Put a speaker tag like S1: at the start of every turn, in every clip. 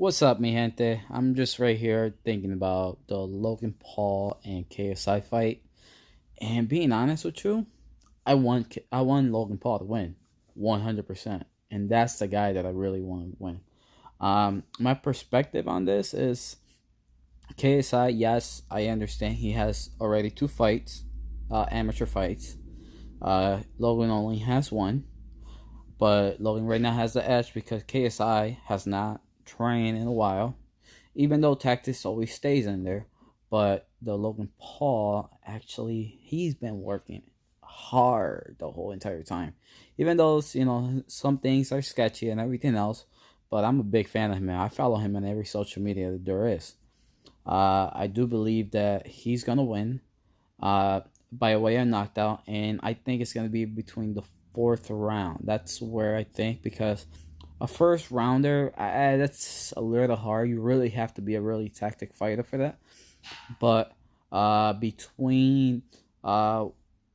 S1: What's up, mi gente? I'm just right here thinking about the Logan Paul and KSI fight. And being honest with you, I want Logan Paul to win 100%. And that's the guy that I really want to win. My perspective on this is KSI, yes, I understand he has already two fights, amateur fights. Logan only has one. But Logan right now has the edge because KSI has not trained in a while, even though tactics always stays in there. But the Logan Paul, actually, he's been working hard the whole entire time. Even though, some things are sketchy and everything else, but I'm a big fan of him, man. I follow him on every social media that there is. I do believe that he's going to win uh, by a way of knockout, and I think it's going to be between the fourth round. That's where I think, because a first rounder, that's a little hard. You really have to be a really tactic fighter for that. But between uh,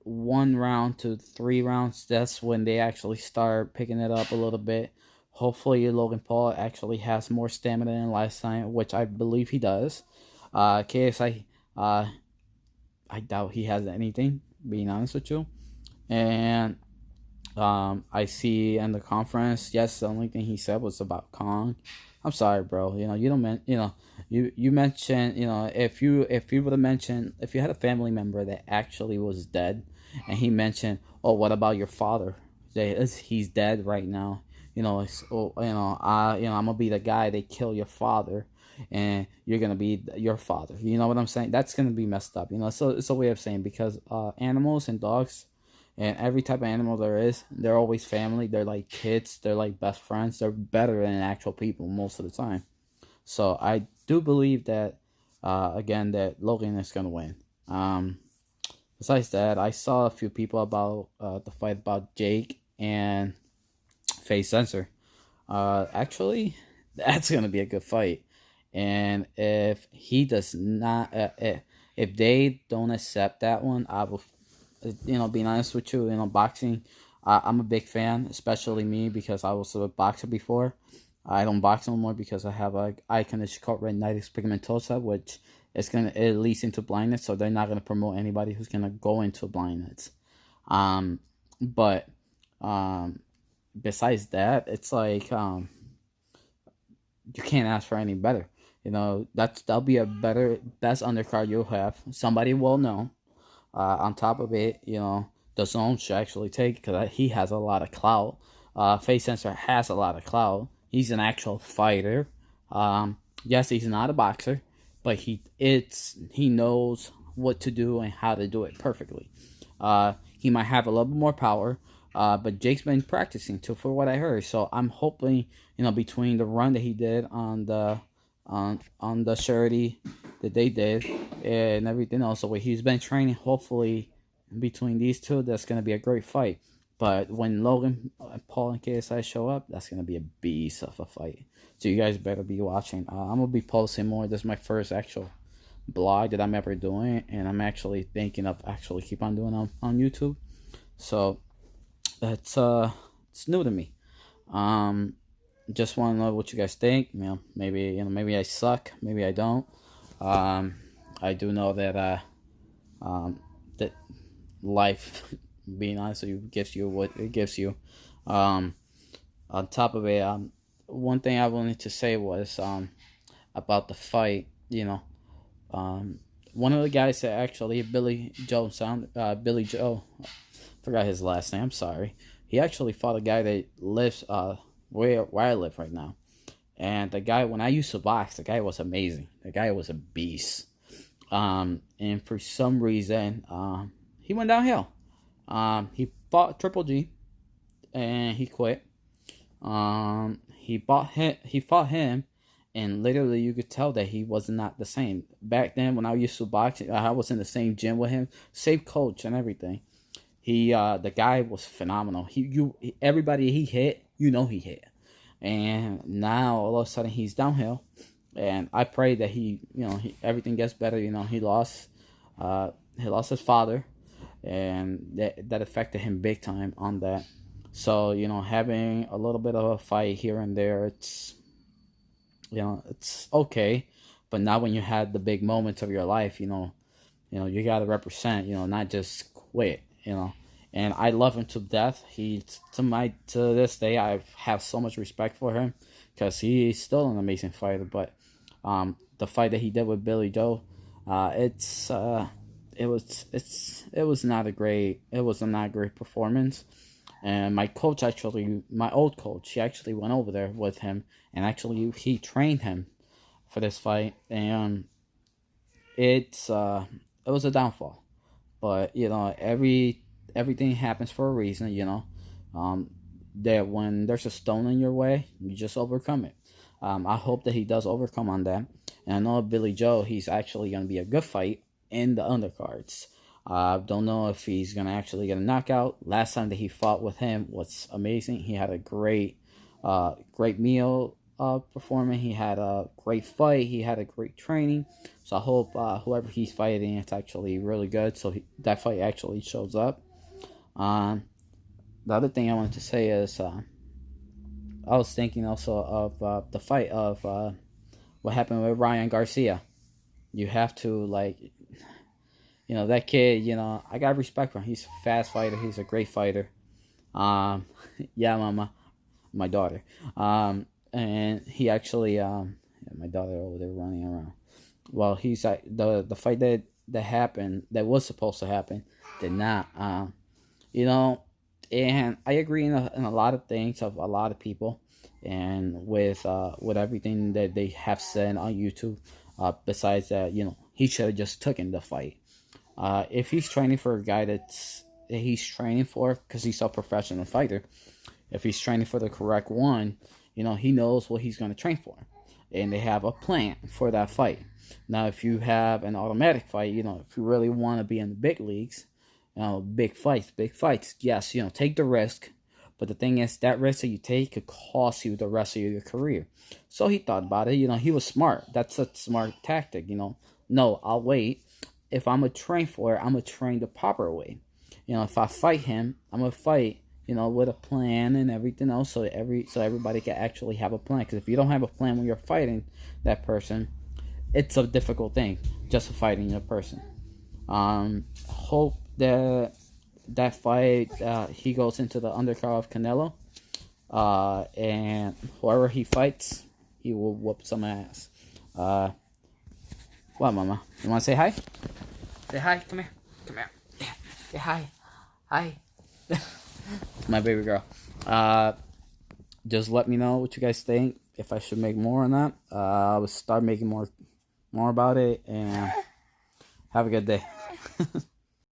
S1: one round to three rounds, that's when they actually start picking it up a little bit. Hopefully, Logan Paul actually has more stamina than last time, which I believe he does. KSI, I doubt he has anything, being honest with you. And I see in the conference, yes, the only thing he said was about Kong. I'm sorry, bro. You don't you mentioned, if you would have mentioned, if you had a family member that actually was dead, and he mentioned, oh, what about your father? He's dead right now. I'm gonna be the guy they kill your father, and you're gonna be your father. You know what I'm saying? That's gonna be messed up. So it's a way of saying, because animals and dogs and every type of animal there is, they're always family. They're like kids. They're like best friends. They're better than actual people most of the time. So I do believe that, again, that Logan is gonna win. Besides that, I saw a few people about the fight about Jake and Face Sensor. Actually, that's gonna be a good fight. And if he does not, if they don't accept that one, I will, being honest with you, boxing, I'm a big fan, especially me, because I was a boxer before. I don't box no more because I have a eye condition called retinitis pigmentosa, which is gonna, it leads into blindness. So they're not gonna promote anybody who's gonna go into blindness. Um, but um, besides that, it's like, you can't ask for any better. That'll be a better, best undercard you'll have. Somebody will know. On top of it, the zone should actually take, because he has a lot of clout. Face Sensor has a lot of clout. He's an actual fighter. Yes, he's not a boxer, but he knows what to do and how to do it perfectly. He might have a little bit more power, but Jake's been practicing too, for what I heard. So I'm hoping, between the run that he did on the charity that they did and everything else, the way he's been training, hopefully between these two, that's gonna be a great fight. But when Logan Paul and KSI show up, that's gonna be a beast of a fight. So you guys better be watching. I'm gonna be posting more. This is my first actual blog that I'm ever doing, and I'm actually thinking of actually keep on doing on YouTube. So that's it's new to me. Um, just want to know what you guys think. Maybe I suck, maybe I don't. Um, I do know that that life, being honest with you, gives you what it gives you. Um, on top of it, one thing I wanted to say was about the fight. Um, one of the guys that actually Billy Joe, forgot his last name. I'm sorry. He actually fought a guy that lives where I live right now. And the guy, when I used to box, the guy was amazing. The guy was a beast. And for some reason, he went downhill. He fought Triple G, and he quit. He fought him, and literally you could tell that he was not the same. Back then, when I used to box, I was in the same gym with him, same coach and everything. The guy was phenomenal. Everybody he hit, he hit. And now all of a sudden he's downhill, and I pray that everything gets better. He lost his father, and that affected him big time on that. So having a little bit of a fight here and there, it's okay, but not when you had the big moments of your life. You gotta represent. Not just quit. And I love him to death. To this day, I have so much respect for him because he's still an amazing fighter. But the fight that he did with Billy Joe, it was not a great performance. And my old coach, he actually went over there with him, and actually he trained him for this fight, and it was a downfall. But everything happens for a reason. That when there's a stone in your way, you just overcome it. I hope that he does overcome on that. And I know Billy Joe, he's actually going to be a good fight in the undercards. Don't know if he's going to actually get a knockout. Last time that he fought with him was amazing. He had a great meal performance. He had a great fight. He had a great training. So I hope whoever he's fighting, it's actually really good. So that fight actually shows up. The other thing I wanted to say is I was thinking also of the fight of what happened with Ryan Garcia. You have to that kid. I got respect for him. He's a fast fighter. He's a great fighter. Yeah, mama, my daughter. And he actually my daughter over there running around. Well, he's the fight that happened, that was supposed to happen, did not. And I agree in a lot of things of a lot of people, and with everything that they have said on YouTube. Besides that, he should have just taken the fight. If he's training for a guy that he's training for, because he's a professional fighter, if he's training for the correct one, he knows what he's going to train for, and they have a plan for that fight. Now, if you have an automatic fight, if you really want to be in the big leagues, big fights, yes, take the risk. But the thing is, that risk that you take could cost you the rest of your career. So he thought about it. He was smart. That's a smart tactic. No, I'll wait. If I'm going to train for it, I'm going to train the proper way. If I fight him, I'm going to fight, with a plan and everything else. So everybody can actually have a plan. Because if you don't have a plan when you're fighting that person, it's a difficult thing just fighting a person. Hope that fight, he goes into the undercard of Canelo, and whoever he fights, he will whoop some ass. What, mama? You want to say hi? Say hi. Come here. Yeah. Say hi. My baby girl. Just let me know what you guys think, if I should make more or not. I will start making more about it, and have a good day.